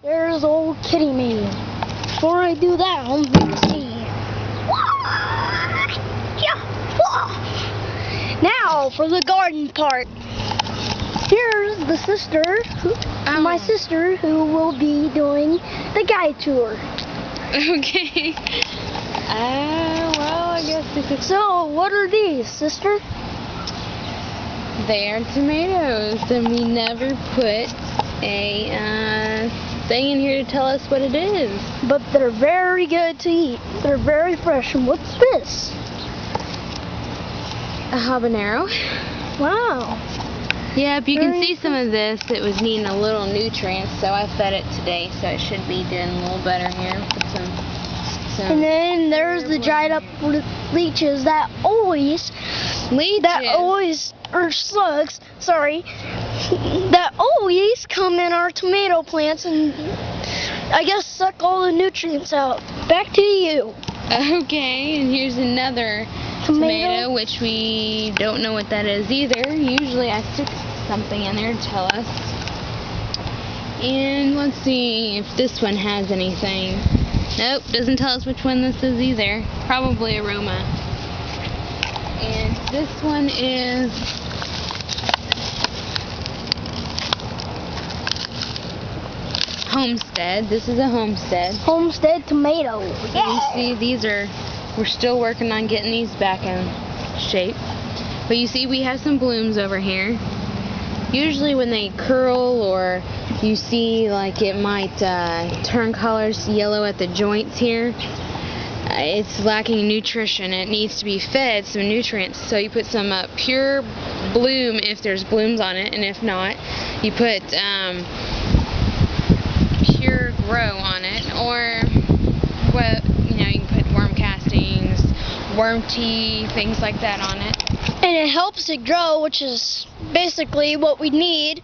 there's old kitty me. Before I do that, I'm going to see. Now for the garden part. Here's the sister, my sister, who will be doing the guide tour. Okay. Well, I guess this is... So, what are these, sister? They are tomatoes, and we never put a thing in here to tell us what it is. But they're very good to eat. They're very fresh. And what's this? A habanero. Wow. Yep, you can see some of this. It was needing a little nutrients, so I fed it today, so it should be doing a little better here. Put some and then there's the dried up leeches that always, or slugs, sorry, that always come in our tomato plants and I guess suck all the nutrients out. Back to you. Okay, and here's another tomato, which we don't know what that is either. Usually I stick something in there to tell us. And let's see if this one has anything. Nope, doesn't tell us which one this is either. Probably aroma. And this one is Homestead. This is a Homestead. Homestead tomato. You see, these are, we're still working on getting these back in shape. But you see, we have some blooms over here. Usually when they curl or you see like it might turn colors yellow at the joints here, it's lacking nutrition. It needs to be fed some nutrients. So you put some pure bloom if there's blooms on it, and if not, you put pure grow on it, or you can put worm castings, worm tea, things like that on it. And it helps it grow, which is basically what we need.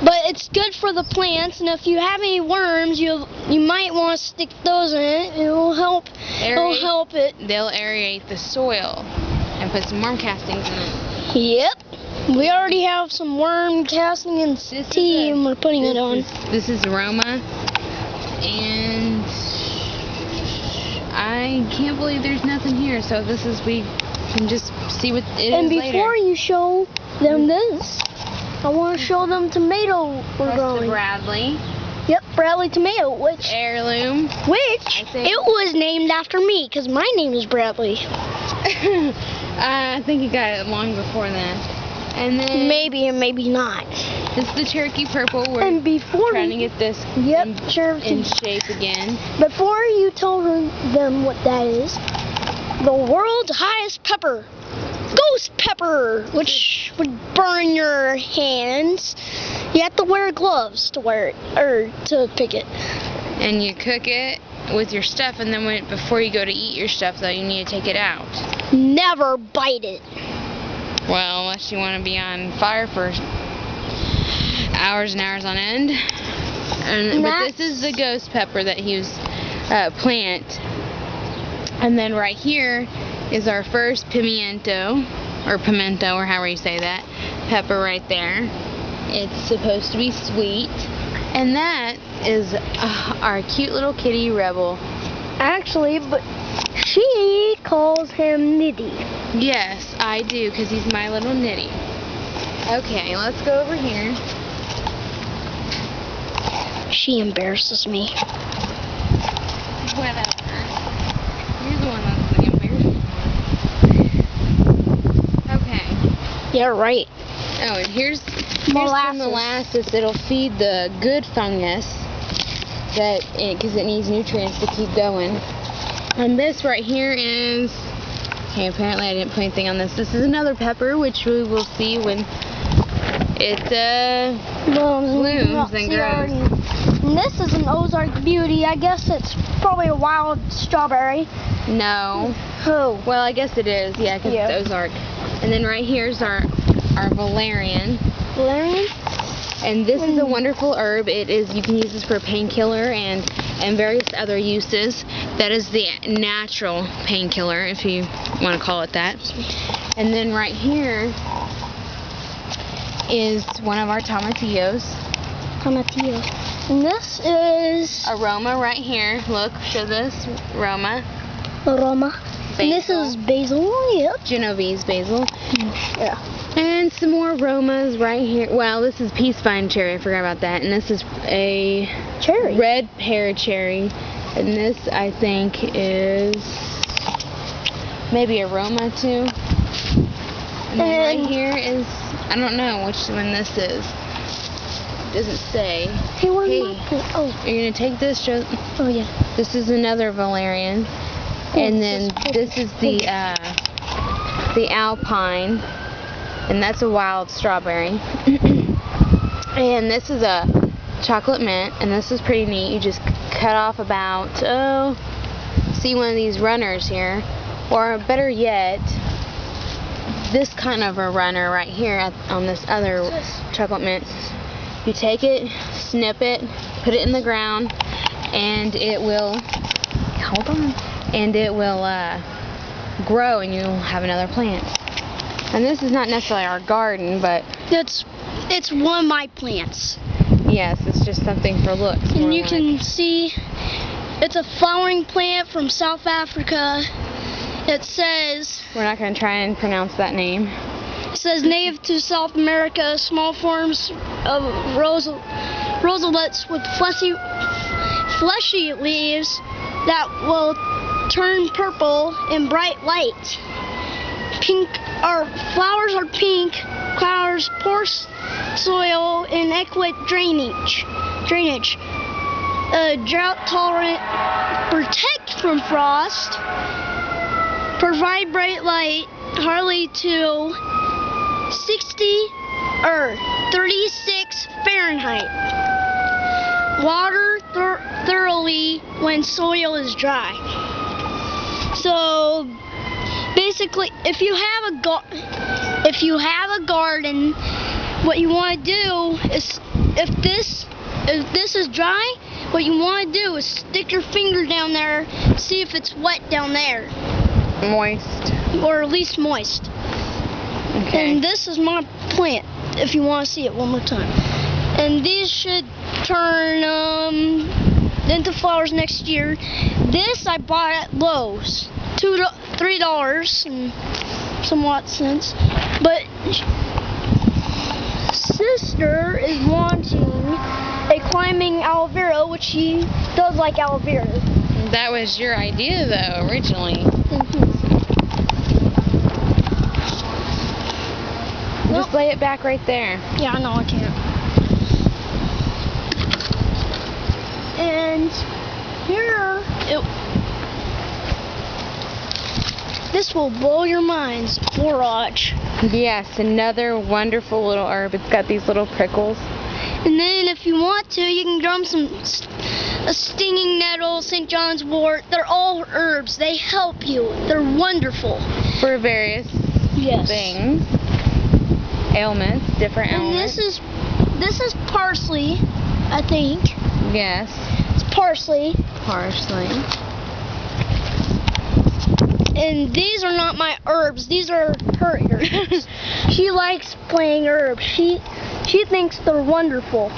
But it's good for the plants, and if you have any worms, you might want to stick those in it. It will help. It'll help it. They'll aerate the soil and put some worm castings in it. Yep. We already have some worm casting and tea, and we're putting it on. This is aroma, and I can't believe there's nothing here. So we can just see what it is later. And before you show them this, I want to show them tomato we're growing. Bradley. Yep, Bradley tomato, which heirloom. Which it was named after me, because my name is Bradley. I think you got it long before that. And then maybe and maybe not. This is the Cherokee purple. We're trying to get this in shape again. Before you tell them what that is, the world's highest pepper, ghost pepper, which would burn your hands. You have to wear gloves to wear it, or to pick it. And you cook it with your stuff, and then before you go to eat your stuff, though, you need to take it out. Never bite it. Well, unless you want to be on fire for hours and hours on end. But this is the ghost pepper that he was plant. And then right here is our first pimiento, or however you say that, pepper right there. It's supposed to be sweet. And that is our cute little kitty Rebel. Actually, but she calls him Nitty. Yes, I do, because he's my little Nitty. Okay, let's go over here. She embarrasses me. Whatever. You're the one that's the embarrassing one. Okay. Yeah, right. Oh, and here's some molasses. It'll feed the good fungus, because it needs nutrients to keep going. And this right here is, okay, apparently I didn't put anything on this. This is another pepper, which we will see when it blooms and grows. And this is an Ozark Beauty. I guess it's probably a wild strawberry. No. Oh. Well, I guess it is, yeah, because it's Ozark. And then right here's our valerian. Valerian? And this is a wonderful herb. It is, you can use this for a painkiller and various other uses. That is the natural painkiller, if you want to call it that. And then right here is one of our tomatillos. Tomatillo. And this is aroma right here. Look, show this aroma. aroma. Basil. And this is basil. Yep. Genovese basil. Yeah. And some more aromas right here. Well, this is peace vine cherry. I forgot about that. And this is a Cherry. red pear cherry. And this, I think, is maybe aroma too. And then right here is, I don't know which one this is. It doesn't say. Hey, where's my plate? Oh. Are you going to take this? Oh, yeah. This is another valerian. And then this is the alpine. And that's a wild strawberry. And this is a chocolate mint. And this is pretty neat. You just cut off about, see one of these runners here. Or better yet, this kind of a runner right here on this other chocolate mint. You take it, snip it, put it in the ground, and it will, hold on, and it will grow, and you'll have another plant. And this is not necessarily our garden, but it's one of my plants. Yes, it's just something for looks. And you can see it's a flowering plant from South Africa. It says, we're not going to try and pronounce that name. It says native to South America, small forms of roselets with fleshy leaves that will turn purple in bright light. Flowers are pink, flowers poor soil in adequate drainage. Drought tolerant, protect from frost, provide bright light, hardly to 36 Fahrenheit. Water thoroughly when soil is dry. So basically, if you have a garden, what you want to do is, if this is dry, what you want to do is stick your finger down there, see if it's wet down there. Moist. Or at least moist. Okay. And this is my plant, if you want to see it one more time. And these should turn into flowers next year. This I bought at Lowe's. $3 and somewhat cents. But sister is wanting a climbing aloe vera, which she does like aloe vera. That was your idea, though, originally. Just lay it back right there. Yeah, I know I can't. And here, this will blow your minds. Borage. Yes, another wonderful little herb. It's got these little prickles. And then if you want to, you can grow some a stinging nettle, St. John's wort. They're all herbs. They help you. They're wonderful. For various things. Ailments, different ailments. And this is parsley, I think. Yes. It's parsley. Parsley. And these are not my herbs. These are her herbs. She likes playing herbs. She thinks they're wonderful.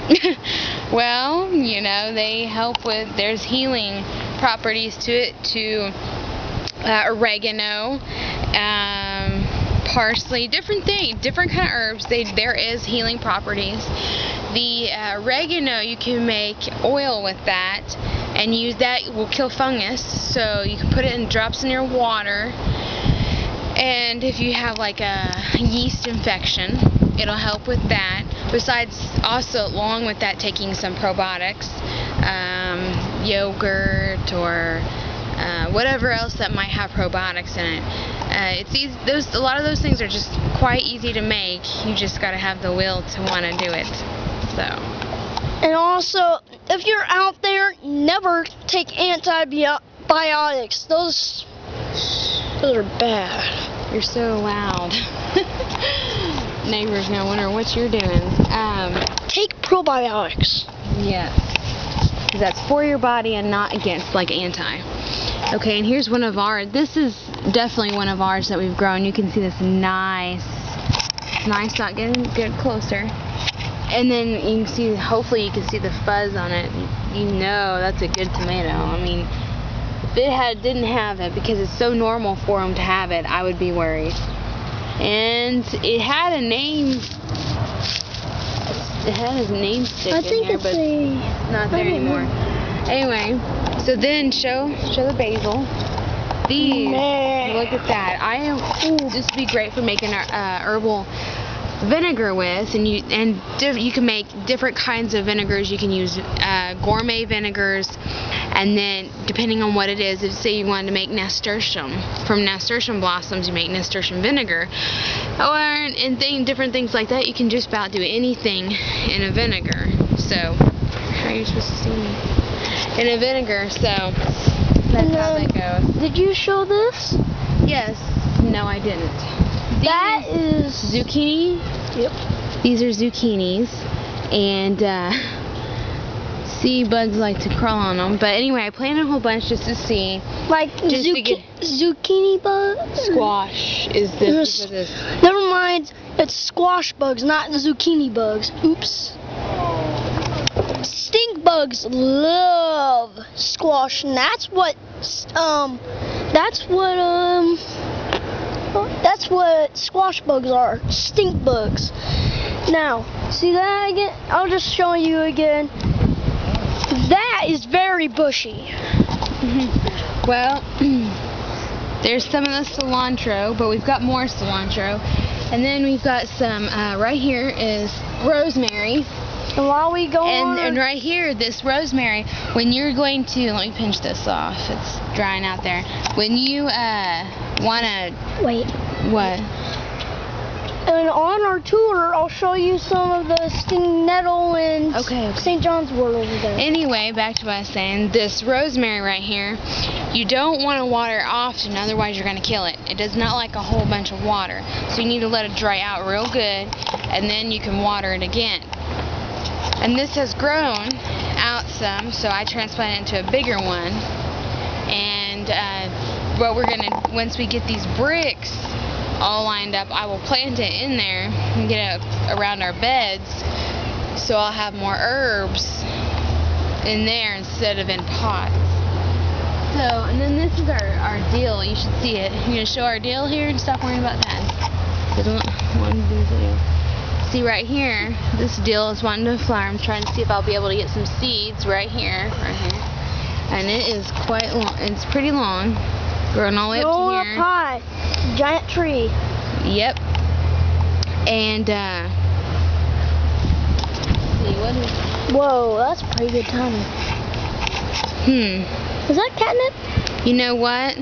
Well, you know, they help with, there's healing properties to it, to oregano, parsley, different things, different kind of herbs. There is healing properties. The oregano, you can make oil with that and use that. It will kill fungus, so you can put it in drops in your water. And if you have like a yeast infection, it'll help with that. Besides, also along with that, taking some probiotics, yogurt or whatever else that might have probiotics in it. It's easy. A lot of those things are just quite easy to make. You just got to have the will to want to do it. So. And also, if you're out there, never take antibiotics. Those are bad. You're so loud. Neighbors now wonder what you're doing. Take probiotics. Yes. Because that's for your body and not against, like, anti. Okay, and here's one of ours. This is definitely one of ours that we've grown. You can see this nice. Get closer. And then you can see, hopefully you can see the fuzz on it. You know that's a good tomato. I mean, if it didn't have it, because it's so normal for them to have it, I would be worried. And it had a name. It had his name stick in there, but it's not there anymore. Anyway, so then show the basil. These, look at that. This would be great for making herbal vinegar with, and you can make different kinds of vinegars. You can use gourmet vinegars, and then depending on what it is, if say you wanted to make nasturtium, from nasturtium blossoms you make nasturtium vinegar, or different things like that. You can just about do anything in a vinegar. So how are you supposed to see me? In a vinegar, so that's how that goes. Did you show this? Yes. No, I didn't. That is zucchini. Yep. These are zucchinis, and sea bugs like to crawl on them. But anyway, I planted a whole bunch just to see. Like zucchini bugs? Squash is this. Never mind. It's squash bugs, not zucchini bugs. Oops. Stink bugs love squash, and that's what squash bugs are. Stink bugs. Now, see that again? I'll just show you again. That is very bushy. Well, there's some of the cilantro, but we've got more cilantro. And then we've got some, right here is rosemary. And while we go on... And right here, this rosemary, when you're going to... Let me pinch this off. It's drying out there. When you want to... Wait. What? And on our tour, I'll show you some of the stinging nettle and St. John's wort over there. Anyway, back to what I was saying. This rosemary right here, you don't want to water it often, otherwise you're going to kill it. It does not like a whole bunch of water. So you need to let it dry out real good, and then you can water it again. And this has grown out some, so I transplanted it into a bigger one. And what we're going to, once we get these bricks all lined up, I will plant it in there and get it around our beds, so I'll have more herbs in there instead of in pots. So, and then this is our dill. You should see it. You're going to show our dill here and stop worrying about that. I don't want to do this. See right here, this dill is wanting to flower. I'm trying to see if I'll be able to get some seeds right here. And it is quite long. It's pretty long. Growing all the way up to here. Up high. Giant tree. Yep. And, let's see, what is... Whoa, that's pretty good timing. Is that catnip? You know what?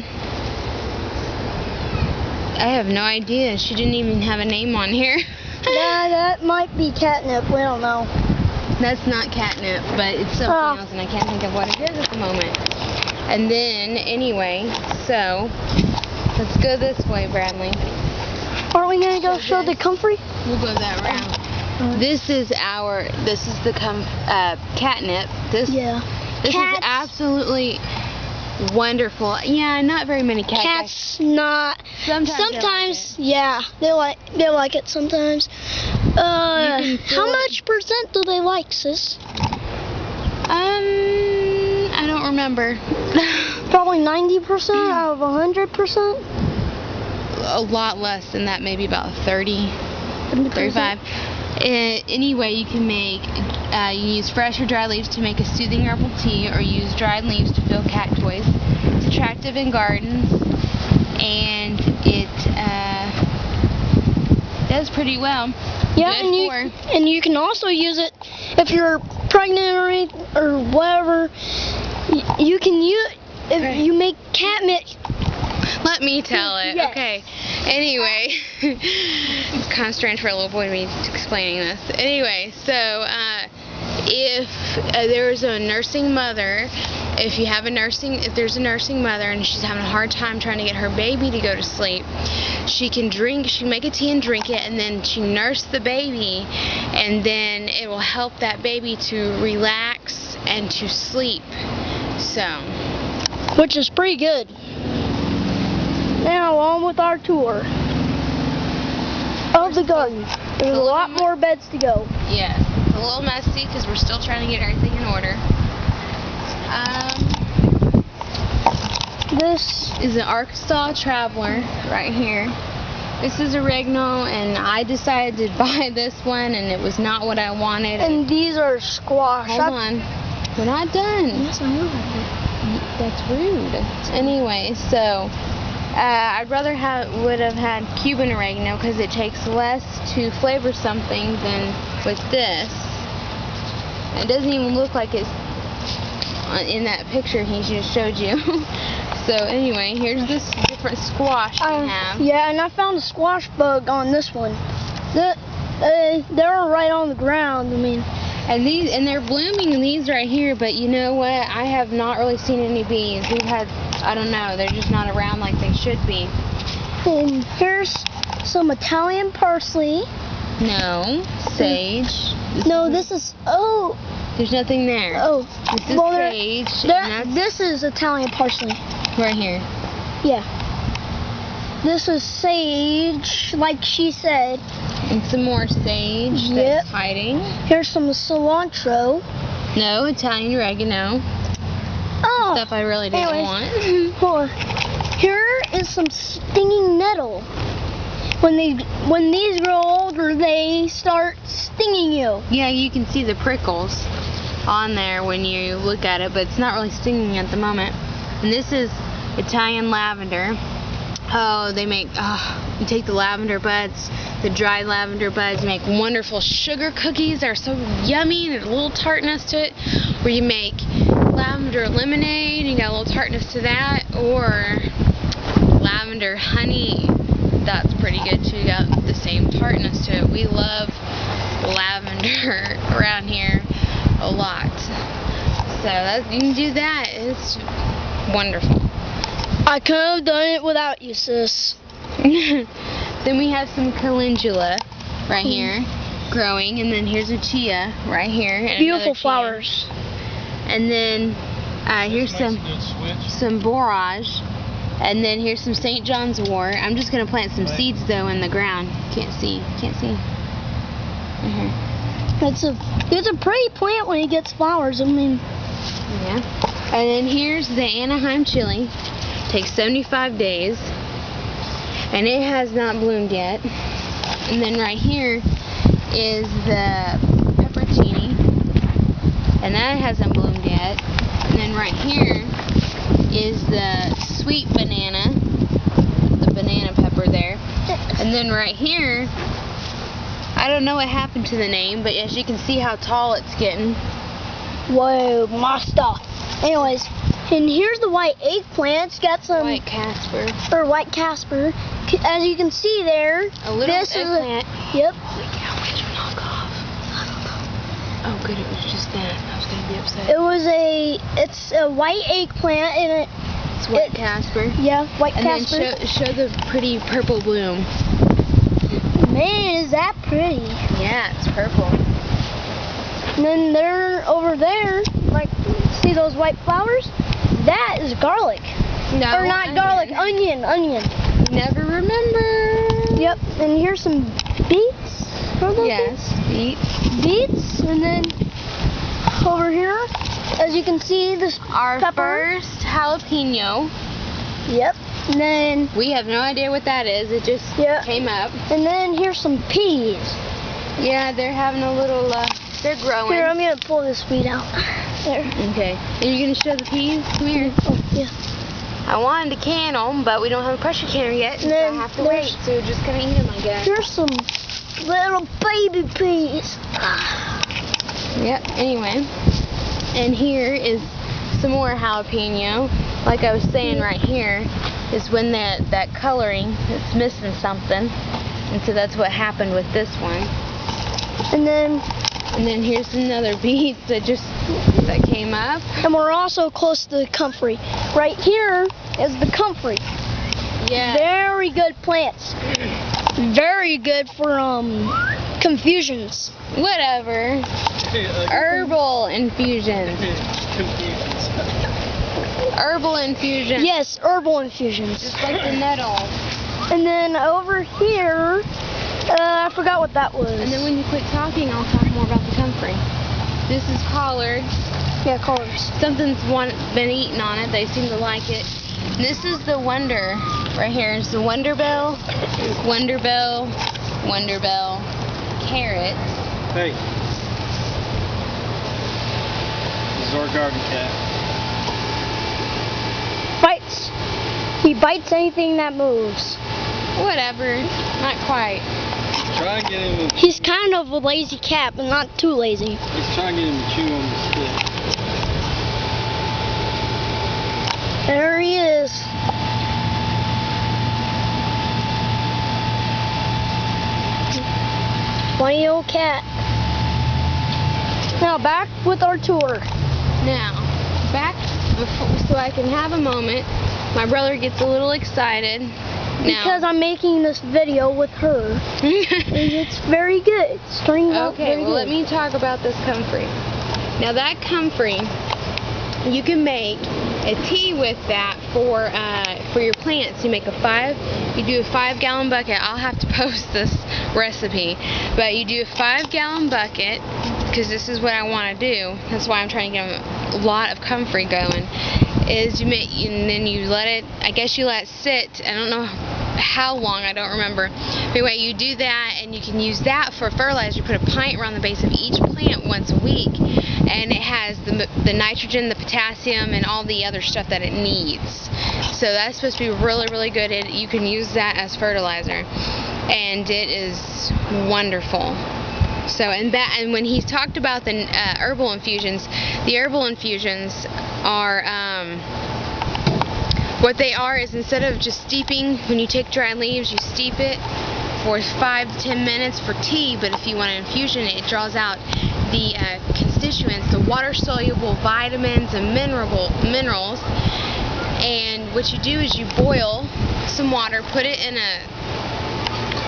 I have no idea. She didn't even have a name on here. Yeah, that might be catnip. We don't know. That's not catnip, but it's something else, and I can't think of what it is at the moment. And then, anyway, so, let's go this way, Bradley. Aren't we going to go show the Comfrey? We'll go that route. This is the catnip. This is absolutely wonderful. Yeah, not very many cats. Sometimes yeah, they like it sometimes. How much % do they like, sis? I don't remember. Probably 90% out of 100%. A lot less than that, maybe about 30, 35. Anyway, you can make, you use fresh or dry leaves to make a soothing herbal tea, or use dried leaves to fill cat toys. It's attractive in gardens, and it does pretty well. Yeah, and you can also use it if you're pregnant or whatever. You can use if you make catnip. Let me tell it. Yes. Okay. Anyway, it's kind of strange for a little boy to be explaining this. Anyway, so if there's a nursing mother, if there's a nursing mother and she's having a hard time trying to get her baby to go to sleep, she can make a tea and drink it, and then she nurse the baby, and then it will help that baby to relax and to sleep. So, which is pretty good. Now on with our tour of the garden. There's a lot more beds to go. Yes. a little messy because we're still trying to get everything in order. This is an Arkansas Traveler right here. This is oregano, and I decided to buy this one, and it was not what I wanted. And these are squash. Hold on. We're not done. Yes, I know. That's rude. Anyway, so I'd rather would have had Cuban oregano because it takes less to flavor something than with this. It doesn't even look like it's in that picture he just showed you. So anyway, here's this different squash we have. Yeah, and I found a squash bug on this one. They're right on the ground. I mean, and they're blooming in these right here. But you know what? I have not really seen any bees. We've had, I don't know, they're just not around like they should be. And here's some Italian parsley. No, sage. This is There's nothing there. Oh, this is sage. This is Italian parsley. Right here. Yeah. This is sage, like she said. And some more sage that's hiding. Here's some cilantro. No, Italian oregano. Oh. Stuff I really didn't want. Hold on. Here is some stinging nettle. When these grow older, they start stinging you. Yeah, you can see the prickles on there when you look at it, but it's not really stinging at the moment. And this is Italian lavender. Oh, you take the lavender buds, the dried lavender buds, you make wonderful sugar cookies. They're so yummy. There's a little tartness to it. Or you make lavender lemonade, you got a little tartness to that. Or lavender honey. That's pretty good too. You got the same tartness to it. We love lavender around here a lot. So you can do that. It's wonderful. I could have done it without you, sis. Then we have some calendula right here growing, and then here's a chia right here. And beautiful flowers. And then here's some borage. And then here's some St. John's wort. I'm just going to plant some seeds, though, in the ground. Can't see. Right here. It's a pretty plant when it gets flowers. I mean. Yeah. And then here's the Anaheim chili. Takes 75 days. And it has not bloomed yet. And then right here is the peppercini. And that hasn't bloomed yet. And then right here is the sweet banana, the banana pepper there. And then right here, I don't know what happened to the name, but as you can see how tall it's getting. Whoa, my stuff. Anyways, and here's the white eggplant. It's got some white Casper. Or white Casper. As you can see there, a little eggplant. Yep. Oh, good, it was just that. I was going to be upset. It's a white eggplant, and it's white Casper. Yeah, white Casper. And then show the pretty purple bloom. Man, is that pretty? Yeah, it's purple. And then they're over there, like, see those white flowers? That is garlic. No, or not garlic, onion. Never remember. Yep, and here's some beets. Yes, beets, and then over here, as you can see, this our pepper. First jalapeno. Yep, and then we have no idea what that is. It just came up. And then here's some peas. Yeah, they're having a little. They're growing. Here, I'm gonna pull this weed out. There. Okay. Are you gonna show the peas? Come here. Oh, yeah. I wanted to can them, but we don't have a pressure canner yet, so I have to wait. So we're just gonna eat them, I guess. Here's some little baby peas. Yep. Anyway, and here is some more jalapeno. Like I was saying, right here is when that coloring is missing something, and so that's what happened with this one. And then here's another beet that came up. And we're also close to the Comfrey. Right here is the Comfrey. Yeah. Very good plants. Very good for confusions. Whatever. Herbal infusions. Herbal infusions. Yes, herbal infusions. Just like the nettle. And then over here I forgot what that was. And then when you quit talking, I'll talk more about the Comfrey. This is collards. Yeah, collards. Something's been eaten on it. They seem to like it. And this is the Wonder. Right here is the Wonder Bell. Wonder Bell. Wonder Bell. Carrots. Hey. This is our garden cat. Bites. He bites anything that moves. Whatever. Not quite. Try and get him to, He's kind of a lazy cat, but not too lazy. let's try and get him to chew on the stick. There he is. Funny old cat. Now back with our tour. Now, back so I can have a moment. My brother gets a little excited. Because I'm making this video with her. And it's very good. It's turning out very good. Let me talk about this Comfrey. Now that Comfrey, you can make a tea with that for your plants. You make you do a 5-gallon bucket. I'll have to post this recipe, but you do a 5-gallon bucket because this is what I want to do. That's why I'm trying to get a lot of Comfrey going. Is and then you let it. I guess you let it sit. I don't know how long. I don't remember. But anyway, you do that, and you can use that for fertilizer. You put a pint around the base of each plant once a week, and it has the nitrogen, the potassium, and all the other stuff that it needs. So that's supposed to be really, really good. You can use that as fertilizer, and it is wonderful. So and when he's talked about the herbal infusions, the herbal infusions are what they are is instead of just steeping, when you take dried leaves, you steep it for 5 to 10 minutes for tea. But if you want an infusion, it draws out the constituents, the water-soluble vitamins and minerals. And what you do is you boil some water, put it in a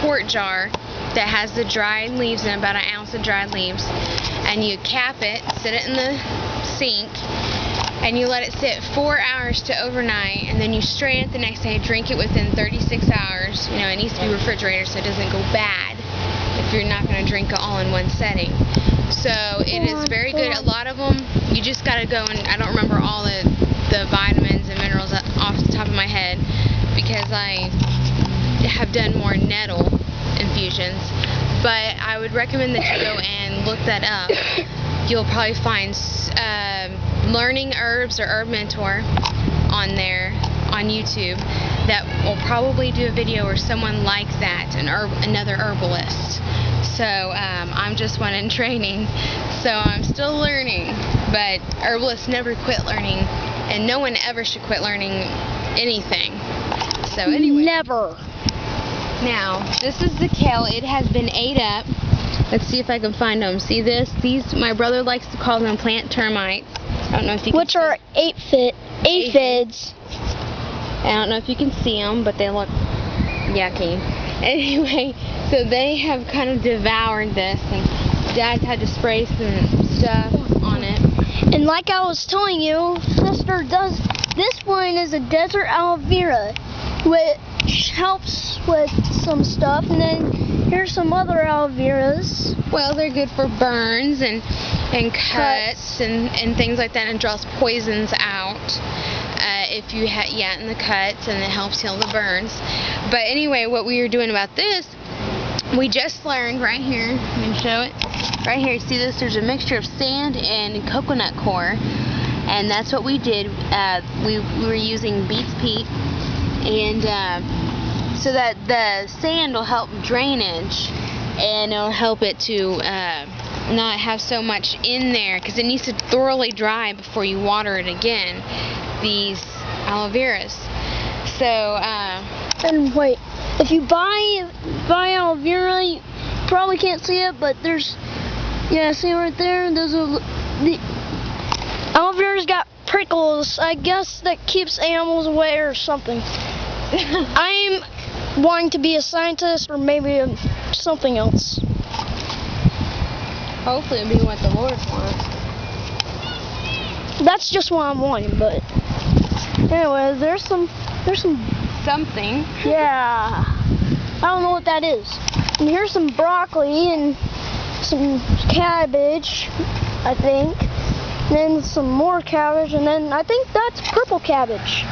quart jar that has the dried leaves in, about 1 ounce of dried leaves, and you cap it, set it in the sink, and you let it sit 4 hours to overnight, and then you strain it the next day. Drink it within 36 hours. You know, it needs to be refrigerated so it doesn't go bad if you're not going to drink it all in one setting. So it is very good. A lot of them, you just got to go, and I don't remember all the vitamins and minerals off the top of my head because I have done more nettle infusions, but I would recommend that you go and look that up. You'll probably find Learning Herbs or Herb Mentor on there on YouTube that will probably do a video or someone like that, another herbalist. So I'm just one in training, so I'm still learning, but herbalists never quit learning, and no one ever should quit learning anything. So anyway. Never. Now, this is the kale. It has been ate up. Let's see if I can find them. See this? These, my brother likes to call them plant termites. I don't know if you can Which are aphids. I don't know if you can see them, but they look yucky. Anyway, so they have kind of devoured this, and Dad's had to spray some stuff on it. And like I was telling you, Sister this one is a desert aloe vera, which helps with some stuff, and then here's some other aloe veras. Well, they're good for burns and cuts and things like that, and draws poisons out if you in the cuts, and it helps heal the burns. But anyway, what we were doing about this, we just learned right here. Let me show it. Right here, see this? There's a mixture of sand and coconut coir, and that's what we did. We were using beets peat, and so that the sand will help drainage, and it'll help it to not have so much in there, because it needs to thoroughly dry before you water it again, these aloe veras. So and wait, if you buy aloe vera, you probably can't see it, but there's, yeah, see right there, there's the aloe vera's got prickles. I guess that keeps animals away or something. I'm wanting to be a scientist or maybe something else. Hopefully it'll be what the Lord wants. That's just what I'm wanting, but anyway, there's some something. Yeah. I don't know what that is. And here's some broccoli and some cabbage, I think. And then some more cabbage, and then I think that's purple cabbage.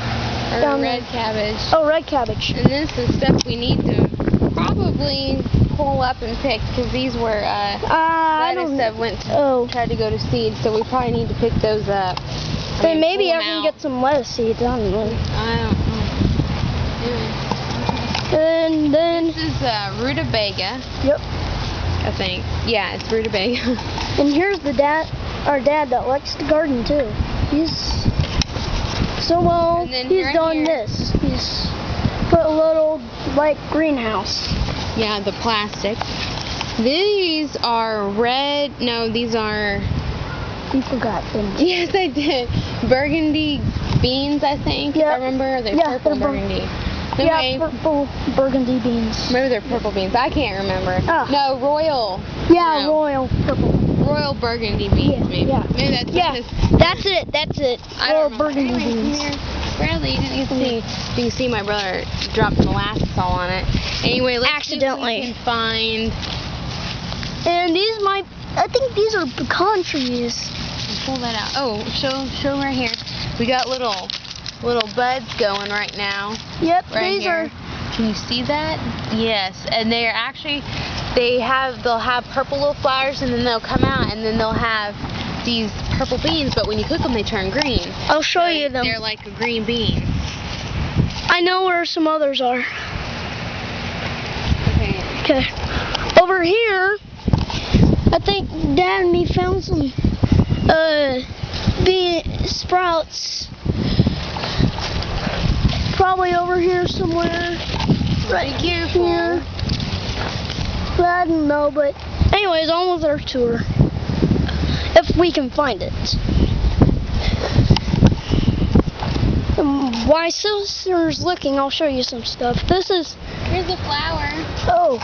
Or down red there. cabbage. Oh, red cabbage. And this is stuff we need to probably pull up and pick, because these were I lettuce don't. that tried to go to seed, so we probably need to pick those up. Then maybe pull I them can out. get some lettuce seeds. I don't know. I don't know. And then, This is rutabaga, yep. I think. Yeah, it's rutabaga. And here's our dad that likes to garden too. He's And then he's right done here- this. He's put a little like greenhouse. Yeah, the plastic. These are red. No, these are. You forgot them. Yes, I did. Burgundy beans, I think. Yeah. I remember. They're Yeah, purple they're burgundy. Yeah, Anyway, purple burgundy beans. maybe they're purple beans. I can't remember. Oh. No, royal. Yeah, No. royal purple. Royal burgundy beans, Yeah, maybe. yeah. Maybe that's Yeah, what that's it. I Royal don't know. burgundy Anyway, beans. Here, Bradley, you didn't see. You can see my brother dropped molasses all on it. Anyway, let's Accidentally. see if we can find. And I think these are pecan trees. Pull that out. Oh, show right here. We got little buds going right now. Yep, Right these here. Can you see that? Yes, and they're actually they'll have purple little flowers, and then they'll come out, and then they'll have these purple beans. But when you cook them, they turn green. I'll show you them. They're like a green bean. I know where some others are. Okay. Okay. Over here, I think Dad and me found some bean sprouts. Probably over here somewhere. Right Be here. I don't know, but anyways, on with our tour. If we can find it. While sister's looking, I'll show you some stuff. This is. Here's a flower. Oh,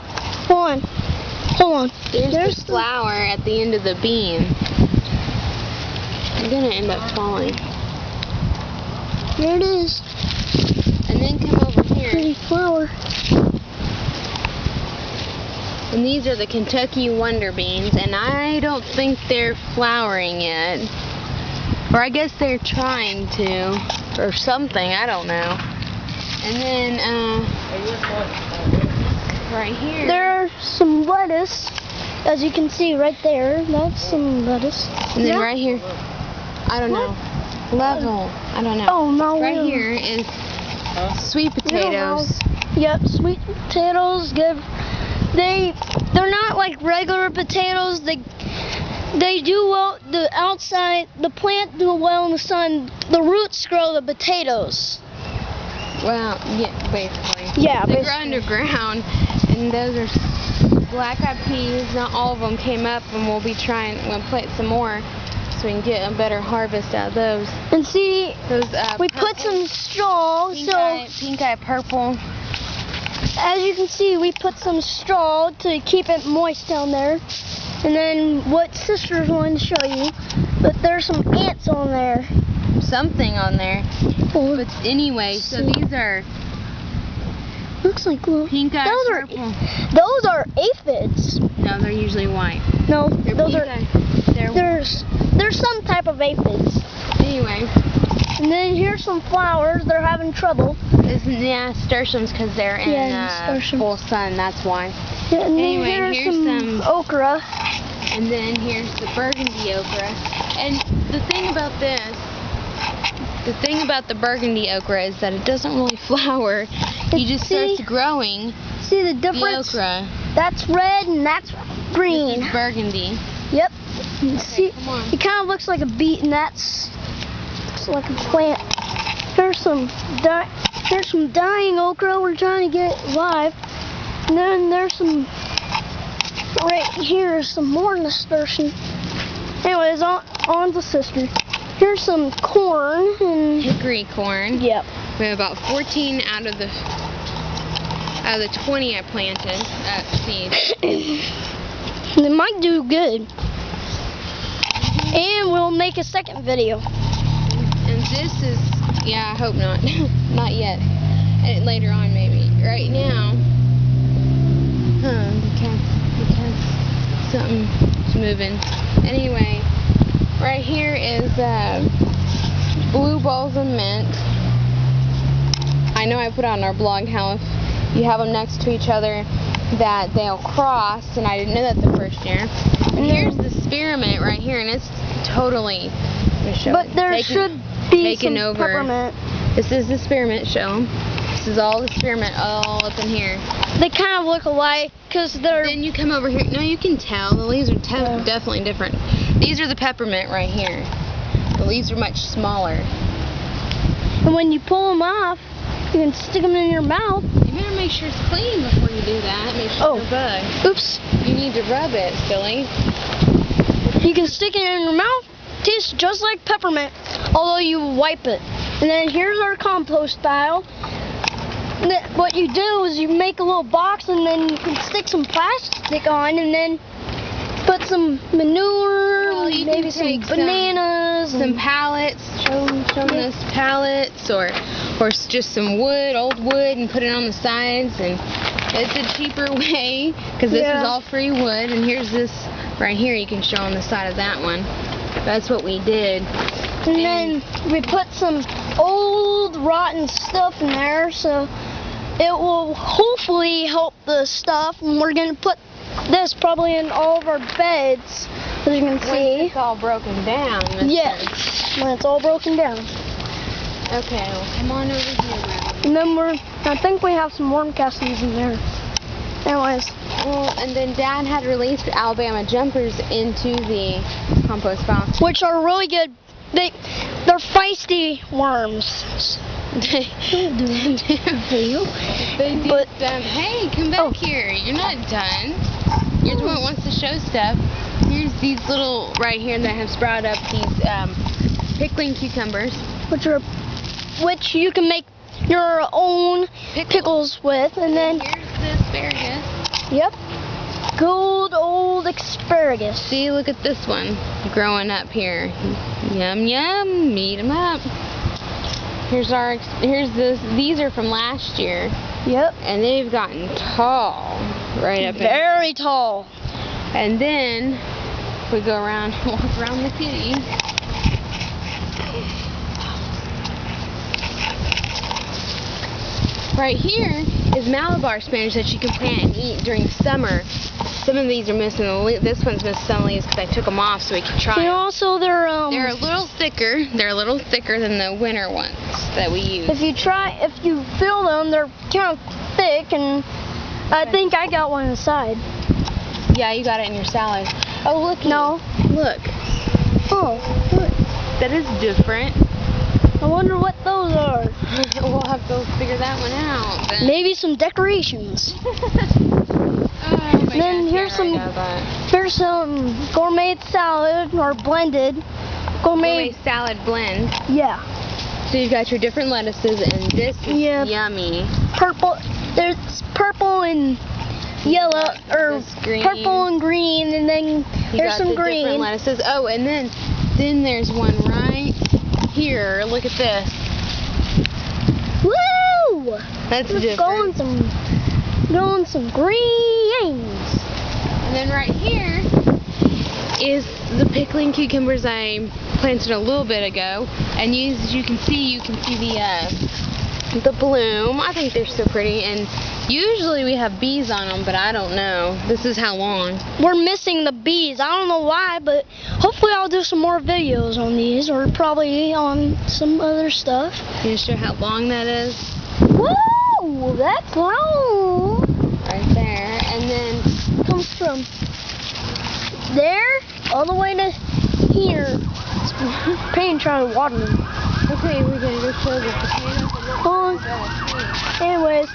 hold on. There's the flower at the end of the bean. You're gonna end up falling. Here it is. And then come over here. Pretty flower. And these are the Kentucky Wonder Beans, and I don't think they're flowering yet. Or I guess they're trying to, or something, I don't know. And then, right here. There's some lettuce, as you can see right there. That's some lettuce. And then Yeah. right here, I don't know. Level, I don't know. Oh, no. Right here is sweet potatoes. Yep, sweet potatoes. Good. They're not like regular potatoes. They do well. The outside, the plant do well in the sun. The roots grow the potatoes. Well, yeah, basically. Yeah, They grow basically. underground, and those are black-eyed peas. Not all of them came up, and we'll plant some more so we can get a better harvest out of those. And see, Those we put some straw. pink-eye purple. As you can see, we put some straw to keep it moist down there. And then what sister's wanting to show you, but there's some ants on there. Something on there. Oh, But anyway, so these are looks like little. pink-eye Those purple. Those are aphids. No, they're usually white. No, They're those are. pink-eye. There's some type of aphids. Anyway, And then here's some flowers. They're having trouble. nasturtiums because they're in nasturtiums. full sun. That's why. Yeah, and then Anyway, here's some some- okra. And then here's the burgundy okra. And the thing about the burgundy okra is that it doesn't really flower. He just starts growing See the the difference? okra. That's red and that's This green. is burgundy. Yep. You see, come on. it kind of looks like a beet, and looks like a plant. Here's some dying okra. We're trying to get it live. And then there's some right here. Some more nasturtium. Anyways, on to sister. Here's some corn and Hickory corn. yep. We have about 14 out of the 20 I planted seeds. They might do good. And we'll make a second video. And this is, yeah, I hope not. Not yet. Later on, maybe. Right now, The cat's something's moving. Anyway, right here is blue balls of mint. I know I put on our blog how if you have them next to each other that they'll cross, and I didn't know that the first year. And here's the spearmint right here, and it's totally, let me show But it. there should be some over. peppermint. This is the spearmint, show 'em. This is all the spearmint all up in here. They kind of look alike because they're... Then you come over here. No, you can tell. The leaves are definitely different. These are the peppermint right here. The leaves are much smaller. And when you pull them off, you can stick them in your mouth. You better make sure it's clean before you do that. Make sure it's no bug. Oops. You need to rub it, silly. You can stick it in your mouth. Tastes just like peppermint, although you wipe it. And then here's our compost pile. What you do is you make a little box, and then you can stick some plastic on, and then put some manure, Well, you maybe can some take bananas, some pallets. Show us pallets, or just some wood, old wood, and put it on the sides. And it's a cheaper way because this is all free wood. And here's this right here. You can show on the side of that one. That's what we did. And then we put some old rotten stuff in there, so it will hopefully help the stuff. And we're going to put this probably in all of our beds, as you can see. When it's all broken down. Yes, when it's all broken down. Okay, well, come on over here. And then I think we have some worm castings in there. Anyways. Well, and then Dad had released Alabama jumpers into the compost pile. Which are really good. They're feisty worms. They hey, come back here. You're not done. You're the one that wants to show stuff. Here's these little, right here that have sprouted up, these pickling cucumbers. Which you can make your own pickles with. And then here's the asparagus. Yep. Good old asparagus. See, look at this one growing up here. Yum, yum. Eat 'em up. Here's this. These are from last year. Yep. And they've gotten tall. Right up Very tall. And then we go around, walk around the kitty. Right here is Malabar spinach that you can plant and eat during summer. Some of these are missing. This one's missing some leaves because I took them off so we could try. And also they're a little thicker. They're a little thicker than the winter ones that we use. If you feel them, they're kind of thick, and I think I got one inside. Yeah, you got it in your salad. Oh, look. No. Look. Oh, look. That is different. I wonder what those are. We'll have to figure that one out. Then. Maybe some decorations. Then here's some gourmet salad, or blended gourmet salad blend. Yeah. So you've got your different lettuces, and this is yummy. Purple. There's purple and yellow, or purple and green, and then there's some green. Different lettuces. Oh, and then there's one right here. Look at this. Woo! That's different. Going some greens. And then right here is the pickling cucumbers I planted a little bit ago. And as you can see the bloom. I think they're so pretty. And usually we have bees on them, but I don't know. This is how long. We're missing the bees. I don't know why, but hopefully I'll do some more videos on these, or probably on some other stuff. Can you show how long that is? Whoa, that's long. Right there. And then comes from there all the way to here. It's pain trying to water them. Okay, we're going to go show the potatoes. Anyways,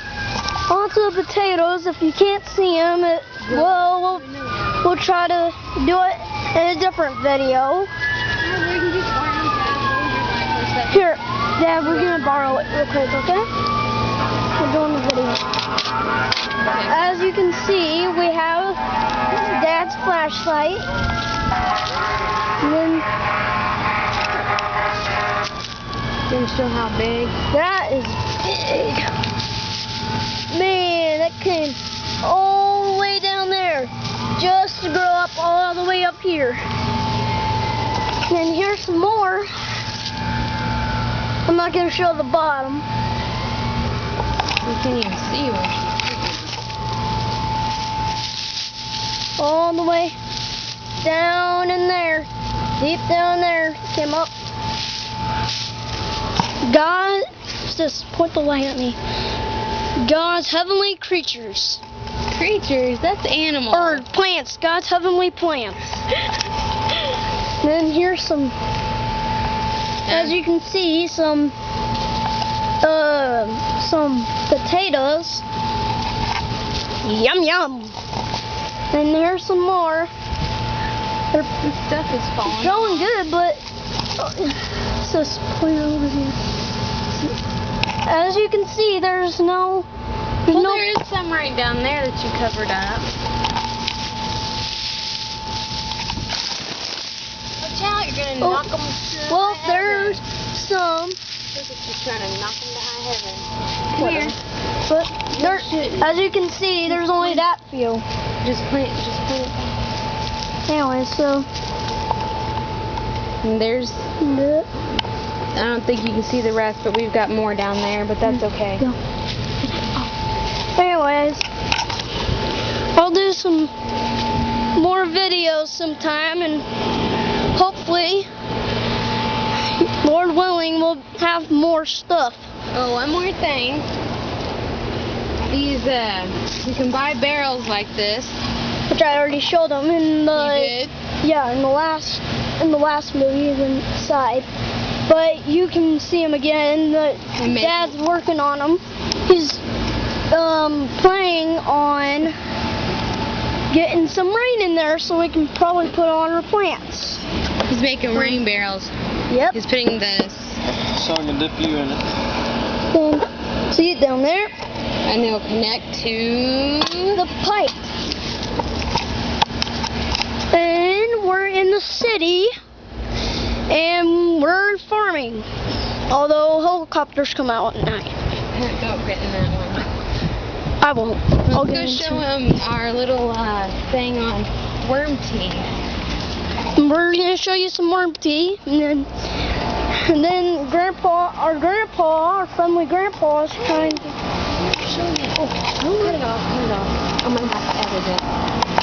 on to the potatoes. If you can't see them, we'll try to do it in a different video. Here, Dad, we're going to borrow it real quick, okay? We're doing the video. As you can see, we have Dad's flashlight. And then can you show how big? That is big. Man, that came all the way just to grow up all the way up here. And here's some more. I'm not going to show the bottom. You can't even see where she's All the way down in there. Deep down there. Came up. God, just point the light at me. God's heavenly creatures. creatures. That's animals. Or plants. God's heavenly plants. Then here's some, as you can see, some potatoes. Yum yum. And here's some more. This stuff is falling. Growing good, but it's just plant over here. As you can see, there's no. Well, there is some right down there that you covered up. Watch out, you're gonna knock them to Well, high there's heaven. some. Look at you trying to knock them to high heaven. Whatever. But there, as you can see, there's only that few. Just plant it. Anyway, so And there's, I don't think you can see the rest, but we've got more down there, but that's okay. go. Anyways, I'll do some more videos sometime, and hopefully, Lord willing, we'll have more stuff. Oh, one more thing. These, you can buy barrels like this. Which I already showed them in the. You did? Yeah, in the last movie, inside. But you can see him again. Dad's working on them. He's planning on getting some rain in there, so we can probably put on our plants. He's making rain barrels. Yep. He's putting this. So I can dip you in it. And see it down there? And they'll connect to The pipe. And we're in the city, and we're farming. Although helicopters come out at night. Don't get in that one. I won't. I'll Let's get go into show him our little thing on worm tea. We're gonna show you some worm tea, and then our friendly grandpa is trying to show you. Cut it off. I might have to edit it.